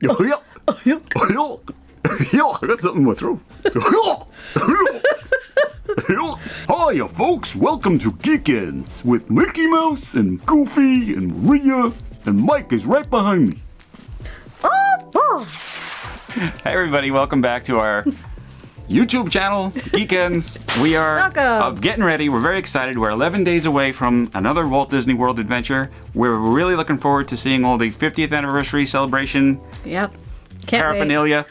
I got something in my throat. Hiya, folks. Welcome to Geekendz with Mickey Mouse and Goofy and Maria, and Mike is right behind me. Hey, everybody. Welcome back to our YouTube channel, Geekendz. We are getting ready. We're very excited. We're 11 days away from another Walt Disney World adventure. We're really looking forward to seeing all the 50th anniversary celebration. Yep. Paraphernalia.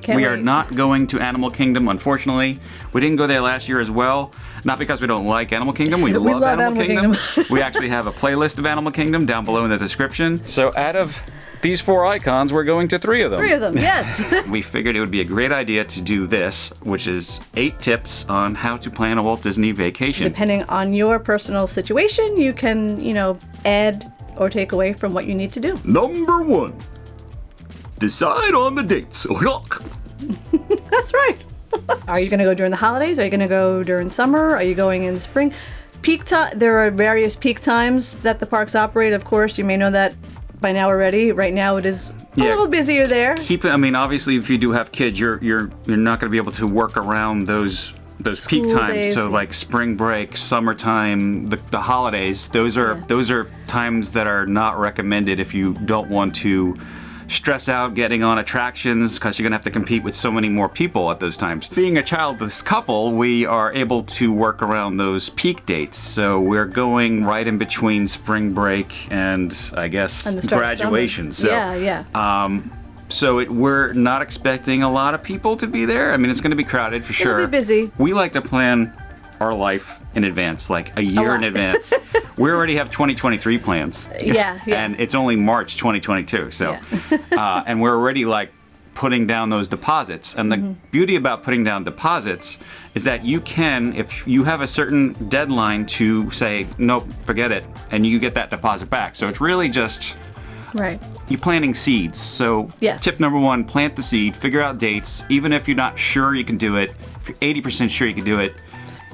Can't we are wait. not going to Animal Kingdom, unfortunately. We didn't go there last year as well. Not because we don't like Animal Kingdom. We love Animal Kingdom. We actually have a playlist of Animal Kingdom down below in the description. So out of these 4 icons, we're going to 3 of them. 3 of them, yes. We figured it would be a great idea to do this, which is 8 tips on how to plan a Walt Disney vacation. Depending on your personal situation, you can, add or take away from what you need to do. Number 1. Decide on the dates. That's right. Are you going to go during the holidays? Are you going to go during summer? Are you going in spring? Peak time. There are various peak times that the parks operate. Of course, you may know that by now already. Right now, it is a little busier there. Obviously, if you do have kids, you're not going to be able to work around those School peak times. days. So like spring break, summertime, the holidays. Those are times that are not recommended if you don't want to stress out getting on attractions, because you're going to have to compete with so many more people at those times. Being a childless couple, we are able to work around those peak dates. So we're going right in between spring break and, I guess, And the start of graduation. summer. So we're not expecting a lot of people to be there. I mean, it's going to be crowded for sure. It'll be busy. We like to plan our life in advance, like a year in advance. We already have 2023 plans. Yeah. And it's only March 2022. So, and we're already like putting down those deposits. And the beauty about putting down deposits is that you can, if you have a certain deadline to say, nope, forget it, and you get that deposit back. So it's really just Right. you're planting seeds. So tip number 1, plant the seed, figure out dates. Even if you're not sure you can do it, if you're 80% sure you can do it,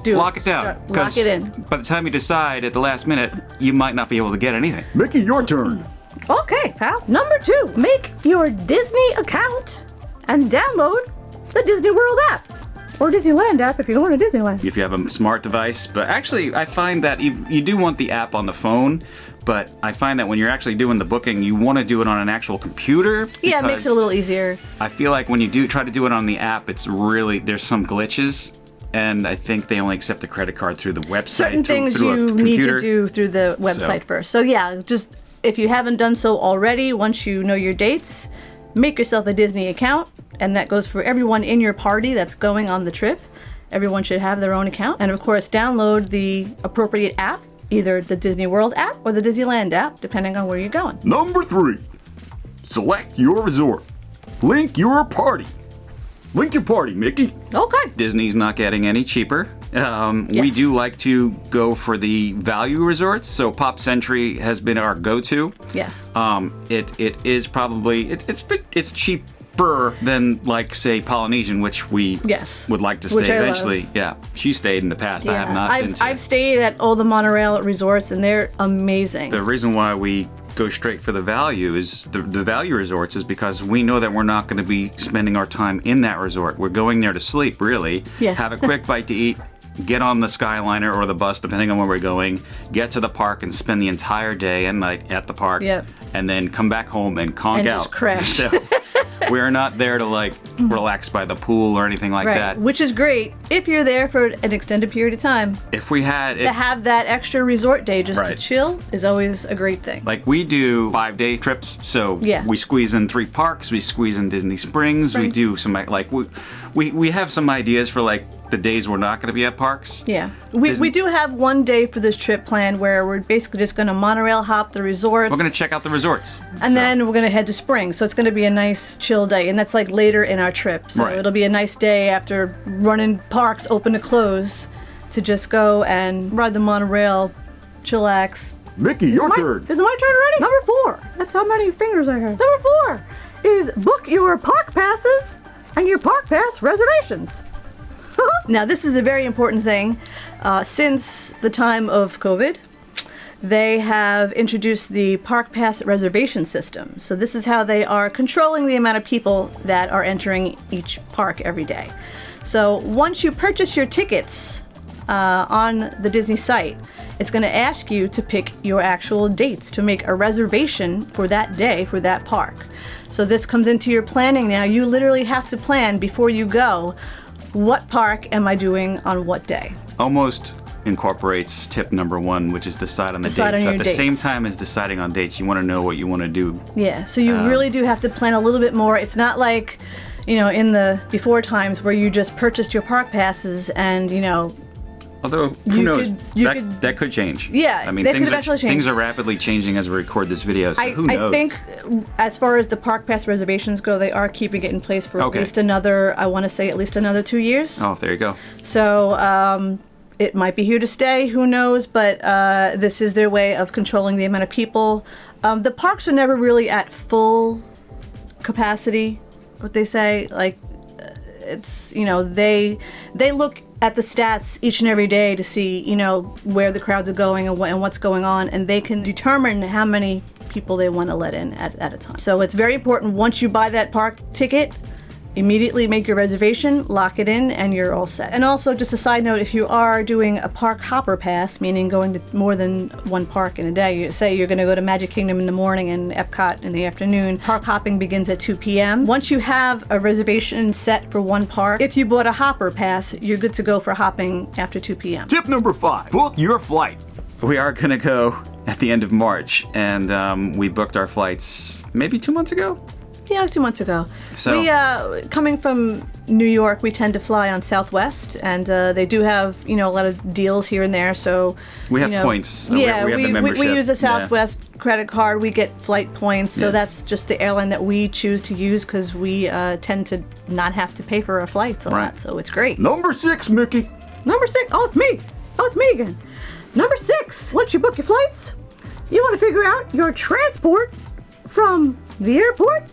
lock it down. Lock it in. By the time you decide at the last minute, you might not be able to get anything. Mickey, your turn. Okay, pal. Number 2, make your Disney account and download the Disney World app. Or Disneyland app if you're going to Disneyland. If you have a smart device. But actually, I find that you do want the app on the phone, but I find that when you're actually doing the booking, you want to do it on an actual computer. Yeah, it makes it a little easier. I feel like when you do try to do it on the app, it's really, there's some glitches. And I think they only accept the credit card through the website. Certain things through you a need to computer. do through the website first. So just if you haven't done so already, once you know your dates, make yourself a Disney account, and that goes for everyone in your party that's going on the trip. Everyone should have their own account. And of course, download the appropriate app, either the Disney World app or the Disneyland app, depending on where you're going. Number 3. Select your resort. Link your party. Link your party, Mickey. Okay. Disney's not getting any cheaper. We do like to go for the value resorts, so Pop Century has been our go-to. Yes. It is probably it's cheaper than, like, say, Polynesian, which we would like to Which stay I love. eventually. Yeah, she stayed in the past. I have not been to. I've stayed at all the monorail resorts, and they're amazing. The reason why we go straight for the value is the value resorts is because we know that we're not going to be spending our time in that resort. We're going there to sleep, really. Yeah. Have a quick bite to eat, get on the Skyliner or the bus, depending on where we're going, get to the park and spend the entire day and night at the park, and then come back home and conk And out. just crash. So we're not there to relax by the pool or anything like that. Which is great if you're there for an extended period of time. If we had To have that extra resort day just to Right. chill is always a great thing. Like, we do 5-day trips, so we squeeze in 3 parks, we squeeze in Disney Springs, we do some, like, we have some ideas for, like, the days we're not going to be at parks. Yeah. We do have one day for this trip planned where we're basically just going to monorail hop the resorts. We're going to check out the resorts. And then we're going to head to Springs. So it's going to be a nice chill day. And that's like later in our trip. So it'll be a nice day after running parks open to close to just go and ride the monorail, chillax. Mickey, your turn. Is it my turn already? Number 4. That's how many fingers I have. Number 4 is book your park passes and your park pass reservations. Now, this is a very important thing. Since the time of COVID, they have introduced the Park Pass reservation system. So this is how they are controlling the amount of people that are entering each park every day. So once you purchase your tickets on the Disney site, it's going to ask you to pick your actual dates to make a reservation for that day for that park. So this comes into your planning now. You literally have to plan before you go, what park am I doing on what day? Almost incorporates tip number 1, which is decide on the Decide dates. on So your at the same dates. time as deciding on dates, you want to know what you want to do. Yeah, so you really do have to plan a little bit more. It's not like, in the before times where you just purchased your park passes and, Although, who You knows? could- That could change. Yeah, I mean, that could things eventually change. things are rapidly changing as we record this video, so who knows? I think as far as the park pass reservations go, they are keeping it in place for Okay. at least another, I want to say at least another 2 years. Oh, there you go. So it might be here to stay, who knows, but this is their way of controlling the amount of people. The parks are never really at full capacity, what they say. Like, it's, they look at the stats each and every day to see, where the crowds are going and what's going on, and they can determine how many people they want to let in at a time. So it's very important, once you buy that park ticket, immediately make your reservation, lock it in, and you're all set. And also, just a side note, if you are doing a park hopper pass, meaning going to more than one park in a day, you say you're going to go to Magic Kingdom in the morning and Epcot in the afternoon, park hopping begins at 2 p.m. Once you have a reservation set for one park, if you bought a hopper pass, you're good to go for hopping after 2 p.m. Tip number 5, book your flight. We are going to go at the end of March, and we booked our flights maybe 2 months ago. Yeah, like 2 months ago. So- We, coming from New York, we tend to fly on Southwest, and they do have, a lot of deals here and there, so... We have points. So Yeah, we have the we membership. use a Yeah. Southwest credit card, we get flight points, so Yeah. that's just the airline that we choose to use because we tend to not have to pay for our flights a Right. lot, so it's great. Number 6, Mickey. Number 6. Oh, it's me. Oh, it's me again. Number 6. Once you book your flights, you want to figure out your transport from the airport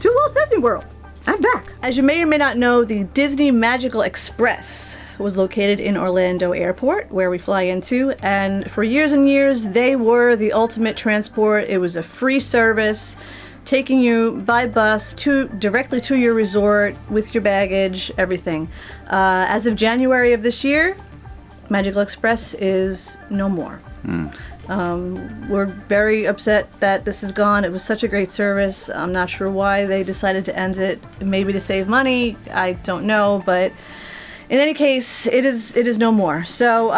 to Walt Disney World and back. As you may or may not know, the Disney Magical Express was located in Orlando Airport, where we fly into, and for years and years, they were the ultimate transport. It was a free service, taking you by bus directly to your resort with your baggage, everything. As of January of this year, Magical Express is no more. We're very upset that this is gone. It was such a great service. I'm not sure why they decided to end it. Maybe to save money. I don't know. But in any case, it is no more. So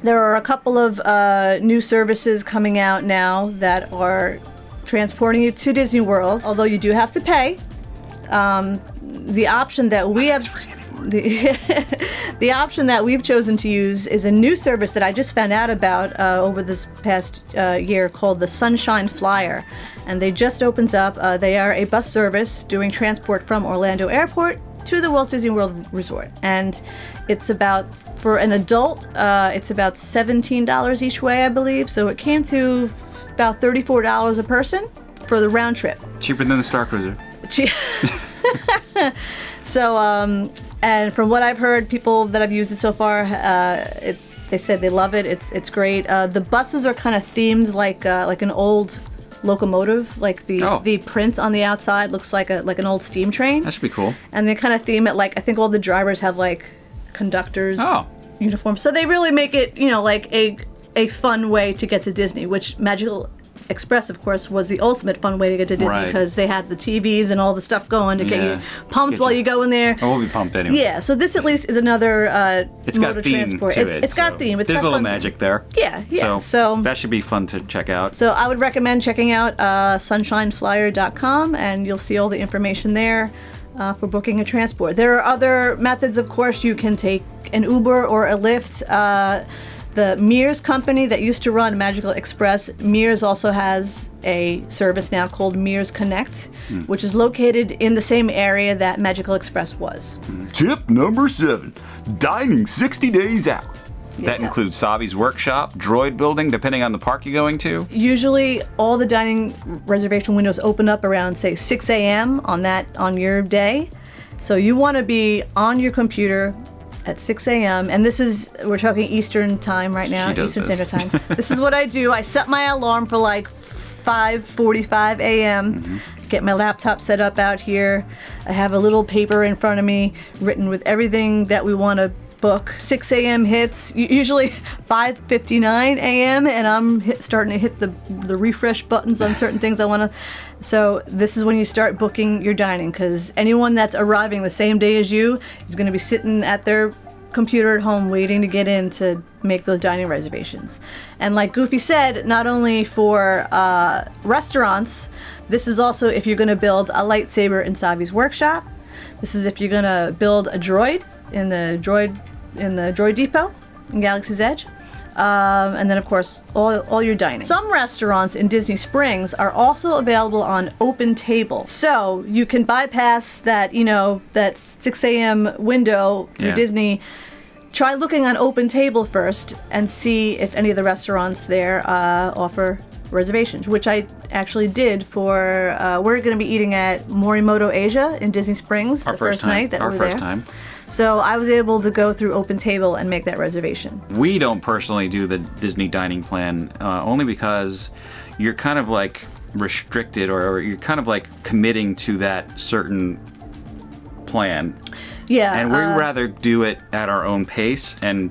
there are a couple of new services coming out now that are transporting you to Disney World. Although you do have to pay. The option that we have. The option that we've chosen to use is a new service that I just found out about over this past year called the Sunshine Flyer. And they just opened up. They are a bus service doing transport from Orlando Airport to the Walt Disney World Resort. And it's about, for an adult, it's about $17 each way, I believe. So it came to about $34 a person for the round trip. Cheaper than the Star Cruiser. So, and from what I've heard, people that have used it so far, they said they love it. It's great. The buses are kind of themed like an old locomotive. Like the print on the outside looks like an old steam train. That should be cool. And they kind of theme it like, I think all the drivers have like conductors uniforms. So they really make it, like a fun way to get to Disney, which Magical Express, of course, was the ultimate fun way to get to Disney because they had the TVs and all the stuff going to get you pumped while you go in there. Oh, we'll be pumped anyway. Yeah, so this at least is another it's mode got of theme transport. to it. It's got theme. It's there's got a little fun magic there. Yeah. So So that should be fun to check out. so I would recommend checking out sunshineflyer.com, and you'll see all the information there for booking a transport. There are other methods, of course. You can take an Uber or a Lyft. The Mears company that used to run Magical Express, Mears also has a service now called Mears Connect, which is located in the same area that Magical Express was. Tip number 7, dining 60 days out. That includes Savi's workshop, droid building, depending on the park you're going to. Usually, all the dining reservation windows open up around, say, 6 a.m. on your day. So you want to be on your computer at 6 a.m. And we're talking Eastern time right now, Eastern Standard Time. This is what I do. I set my alarm for like 5:45 a.m. Get my laptop set up out here. I have a little paper in front of me written with everything that we want to book. 6 a.m. hits, usually 5:59 a.m. and I'm starting to hit the refresh buttons on certain things I want to. So this is when you start booking your dining, because anyone that's arriving the same day as you is going to be sitting at their computer at home waiting to get in to make those dining reservations. And like Goofy said, not only for restaurants, this is also if you're going to build a lightsaber in Savi's workshop. This is if you're going to build a droid in the droid depot in Galaxy's Edge. And then of course all your dining. Some restaurants in Disney Springs are also available on open table, so you can bypass that that 6 a.m. window through Disney. Try looking on open table first and see if any of the restaurants there offer reservations, which I actually did for we're going to be eating at Morimoto Asia in Disney Springs the first night that we were there. So I was able to go through Open Table and make that reservation. We don't personally do the Disney dining plan only because you're kind of like restricted or you're kind of like committing to that certain plan. Yeah. And we'd rather do it at our own pace and,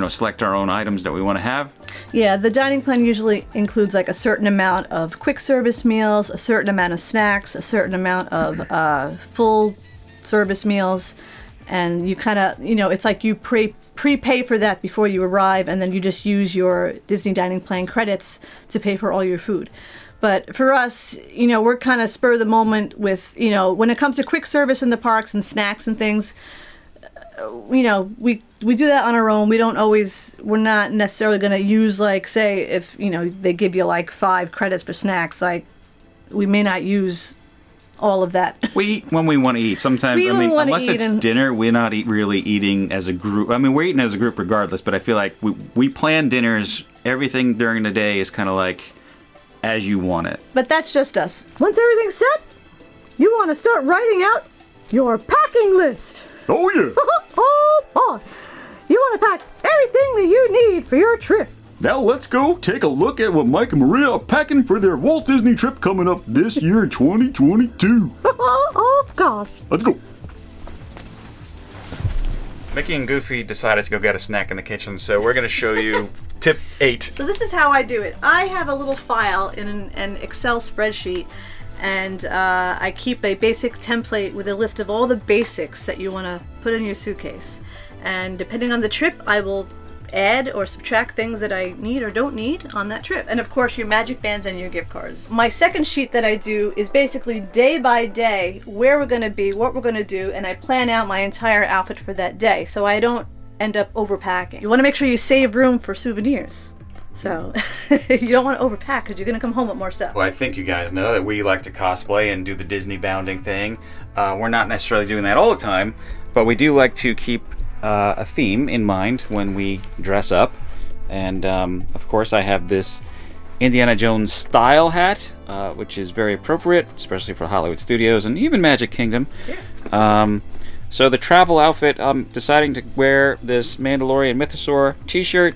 select our own items that we want to have. Yeah, the dining plan usually includes like a certain amount of quick service meals, a certain amount of snacks, a certain amount of full service meals. And you kind of, it's like you prepay for that before you arrive, and then you just use your Disney Dining Plan credits to pay for all your food. But for us, we're kind of spur of the moment with, when it comes to quick service in the parks and snacks and things, we do that on our own. We're not necessarily going to use, like, say, if, they give you like 5 credits for snacks, like, we may not use all of that. We eat when we want to eat. Sometimes, unless it's dinner, we're not really eating as a group. I mean, we're eating as a group regardless, but I feel like we plan dinners. Everything during the day is kind of like as you want it. But that's just us. Once everything's set, you want to start writing out your packing list. Oh, yeah. Oh, boy. You want to pack everything that you need for your trip. Now let's go take a look at what Mike and Maria are packing for their Walt Disney trip coming up this year in 2022. Oh, gosh. Let's go. Mickey and Goofy decided to go get a snack in the kitchen, so we're going to show you tip 8. So this is how I do it. I have a little file in an Excel spreadsheet, and I keep a basic template with a list of all the basics that you want to put in your suitcase. And depending on the trip, I will add or subtract things that I need or don't need on that trip. And of course your magic bands and your gift cards. My second sheet that I do is basically day by day where we're going to be, what we're going to do, and I plan out my entire outfit for that day so I don't end up overpacking. You want to make sure you save room for souvenirs. So you don't want to overpack because you're going to come home with more stuff. Well, I think you guys know that we like to cosplay and do the Disney bounding thing. We're not necessarily doing that all the time, but we do like to keep a theme in mind when we dress up. And of course I have this Indiana Jones style hat, which is very appropriate, especially for Hollywood Studios and even Magic Kingdom. Yeah. So the travel outfit, I'm deciding to wear this Mandalorian Mythosaur t-shirt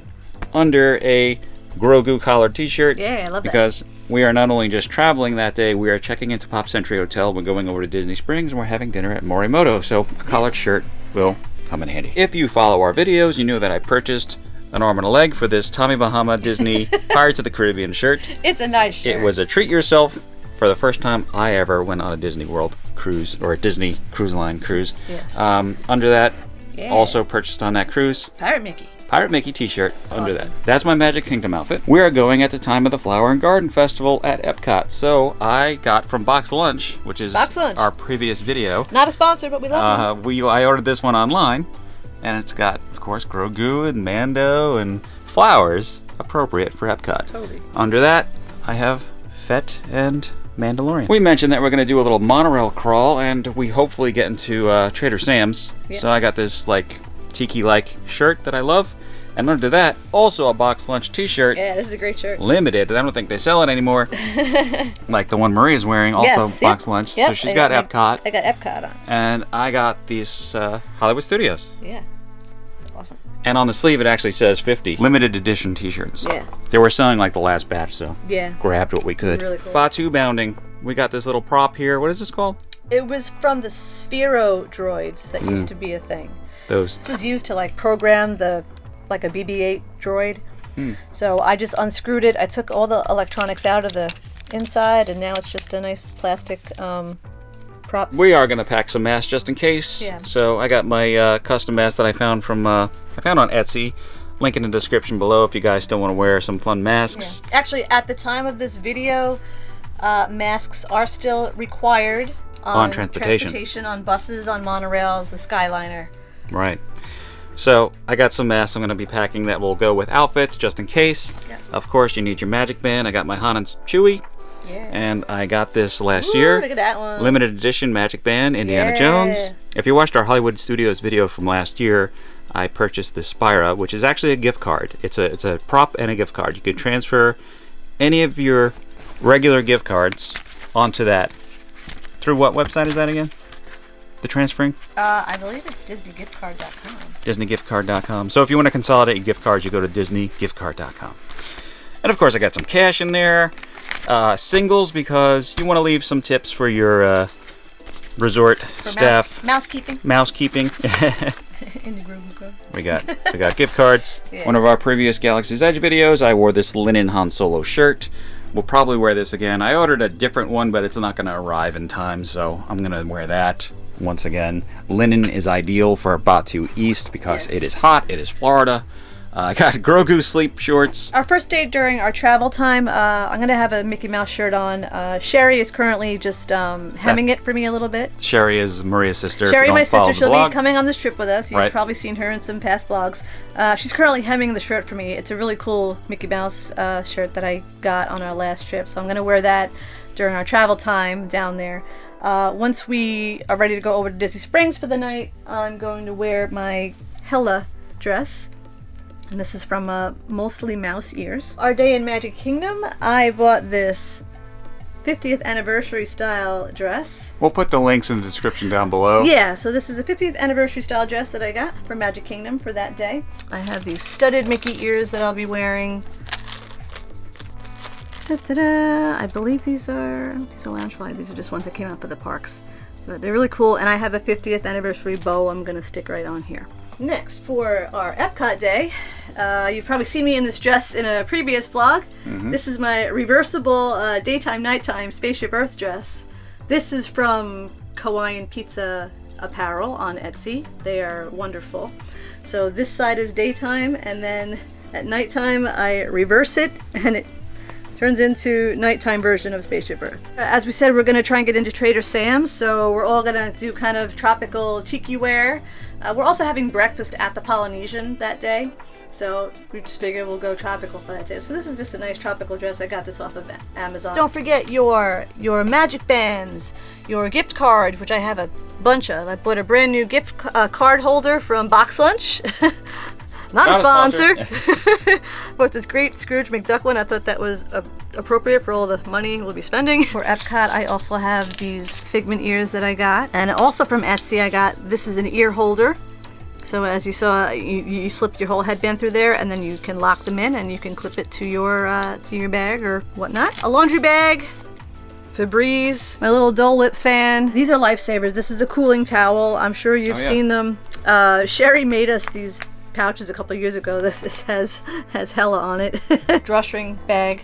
under a Grogu collared t-shirt. Yeah, I love that. Because we are not only just traveling that day, we are checking into Pop Century Hotel, we're going over to Disney Springs, and we're having dinner at Morimoto, so a collared shirt will come in handy. If you follow our videos, you know that I purchased an arm and a leg for this Tommy Bahama Disney Pirates of the Caribbean shirt. It's a nice shirt. It was a treat yourself for the first time I ever went on a Disney World cruise, or a Disney Cruise Line cruise. Yes. Under that, also purchased on that cruise, Pirate Mickey t-shirt under that. That's my Magic Kingdom outfit. We are going at the time of the Flower and Garden Festival at Epcot. So I got from Box Lunch, which is our previous video. Not a sponsor, but we love them. I ordered this one online, and it's got, of course, Grogu and Mando and flowers appropriate for Epcot. Totally. Under that, I have Fett and Mandalorian. We mentioned that we're going to do a little monorail crawl, and we hopefully get into Trader Sam's. Yes. So I got this like tiki-like shirt that I love. And under that, also a Box Lunch t-shirt. Yeah, this is a great shirt. Limited. I don't think they sell it anymore. Like the one Maria's wearing, also Box Lunch. Yep. So she's got Epcot. I got Epcot on. And I got these Hollywood Studios. Yeah. awesome. And on the sleeve, it actually says 50 limited edition T-shirts. Yeah. They were selling like the last batch, so Yeah. grabbed what we could. Really cool. Batu bounding. We got this little prop here. What is this called? It was from the Sphero droids that used to be a thing. Those. This was used to like program like a BB-8 droid. So I just unscrewed it. I took all the electronics out of the inside, and now it's just a nice plastic prop. We are gonna pack some masks just in case. Yeah. So I got my custom mask that I found from on Etsy. Link in the description below if you guys still want to wear some fun masks. Yeah. Actually, at the time of this video, masks are still required On transportation. on buses, on monorails, the Skyliner. Right. So I got some masks I'm going to be packing that will go with outfits just in case. Yeah. Of course, you need your magic band. I got my Han and Chewie, Yeah. and I got this last Ooh, year. look at that one. Limited edition magic band, Indiana Yeah. Jones. If you watched our Hollywood Studios video from last year, I purchased this Spira, which is actually a gift card. It's a prop and a gift card. You can transfer any of your regular gift cards onto that. Through what website is that again? The transferring? I believe it's DisneyGiftCard.com. DisneyGiftCard.com. So if you want to consolidate your gift cards, you go to DisneyGiftCard.com. And of course, I got some cash in there. Singles, because you want to leave some tips for your resort staff. Mousekeeping. Mousekeeping. In the group. We got gift cards. Yeah. One of our previous Galaxy's Edge videos, I wore this linen Han Solo shirt. We'll probably wear this again. I ordered a different one, but it's not going to arrive in time, so I'm going to wear that. Once again, linen is ideal for Batu East because Yes. it is hot, it is Florida. I got Grogu sleep shorts. Our first day during our travel time, I'm going to have a Mickey Mouse shirt on. Sherry is currently just hemming it for me a little bit. Sherry is Maria's sister. If Sherry, you my don't follow sister, the she'll blog. be coming on this trip with us. You've Right. probably seen her in some past vlogs. She's currently hemming the shirt for me. It's a really cool Mickey Mouse shirt that I got on our last trip, so I'm going to wear that during our travel time down there. Once we are ready to go over to Disney Springs for the night, I'm going to wear my Hella dress. And this is from Mostly Mouse Ears. Our day in Magic Kingdom, I bought this 50th anniversary style dress. We'll put the links in the description down below. Yeah, so this is a 50th anniversary style dress that I got from Magic Kingdom for that day. I have these studded Mickey ears that I'll be wearing. Ta-da! I believe these are Loungefly. These are just ones that came out for the parks. But they're really cool, and I have a 50th anniversary bow I'm going to stick right on here. Next, for our Epcot day, you've probably seen me in this dress in a previous vlog. This is my reversible daytime, nighttime Spaceship Earth dress. This is from Hawaiian Pizza Apparel on Etsy. They are wonderful. So this side is daytime, and then at nighttime I reverse it, and it turns into nighttime version of Spaceship Earth. As we said, we're going to try and get into Trader Sam's, so we're all going to do kind of tropical tiki wear. We're also having breakfast at the Polynesian that day, so we just figured we'll go tropical for that day. So this is just a nice tropical dress. I got this off of Amazon. Don't forget your magic bands, your gift cards, which I have a bunch of. I bought a brand new gift card holder from Box Lunch. Not a sponsor. But this great Scrooge McDuck one, I thought that was appropriate for all the money we'll be spending. For Epcot, I also have these Figment ears that I got. And also from Etsy, I got, this is an ear holder. So as you saw, you slip your whole headband through there, and then you can lock them in, and you can clip it to your bag or whatnot. A laundry bag, Febreze, my little Dole Whip fan. These are lifesavers. This is a cooling towel. I'm sure you've seen them. Sherry made us these pouches a couple years ago. This has Hella on it. Drawstring bag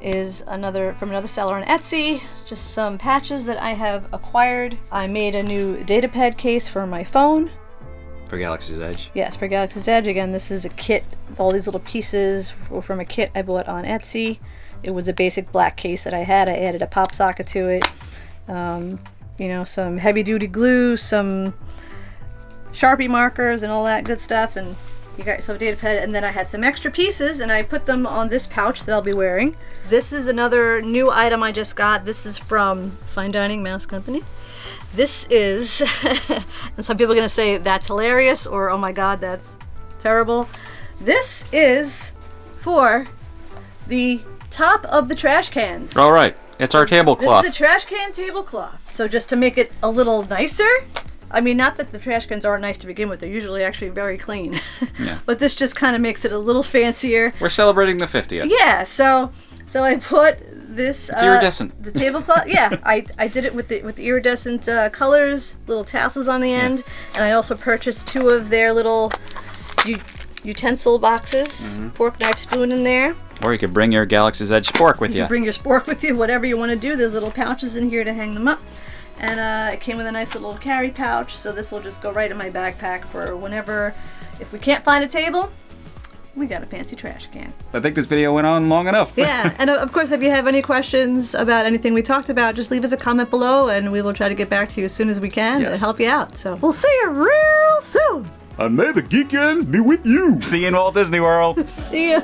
is from another seller on Etsy. Just some patches that I have acquired. I made a new Datapad case for my phone. For Galaxy's Edge. Yes, for Galaxy's Edge. Again, this is a kit. All these little pieces were from a kit I bought on Etsy. It was a basic black case that I had. I added a pop socket to it. Some heavy duty glue, some Sharpie markers and all that good stuff, and you got yourself a Datapad. And then I had some extra pieces and I put them on this pouch that I'll be wearing. This is another new item I just got. This is from Fine Dining Mouse Company. This is, and some people are gonna say that's hilarious or oh my god, that's terrible. This is for the top of the trash cans. All right, it's our tablecloth. This is the trash can tablecloth. So just to make it a little nicer, I mean, not that the trash cans aren't nice to begin with. They're usually actually very clean. Yeah. But this just kind of makes it a little fancier. We're celebrating the 50th. Yeah, so I put this... It's iridescent. The tablecloth, yeah. I did it with the iridescent colors, little tassels on the end. And I also purchased 2 of their little utensil boxes. Fork, knife, spoon in there. Or you could bring your Galaxy's Edge spork with you. Bring your spork with you, whatever you want to do. There's little pouches in here to hang them up. And it came with a nice little carry pouch, so this will just go right in my backpack for whenever, if we can't find a table, we got a fancy trash can. I think this video went on long enough. Yeah, and of course, if you have any questions about anything we talked about, just leave us a comment below, and we will try to get back to you as soon as we can to help you out. So We'll see you real soon. And may the Geekendz be with you. See you in Walt Disney World. see you.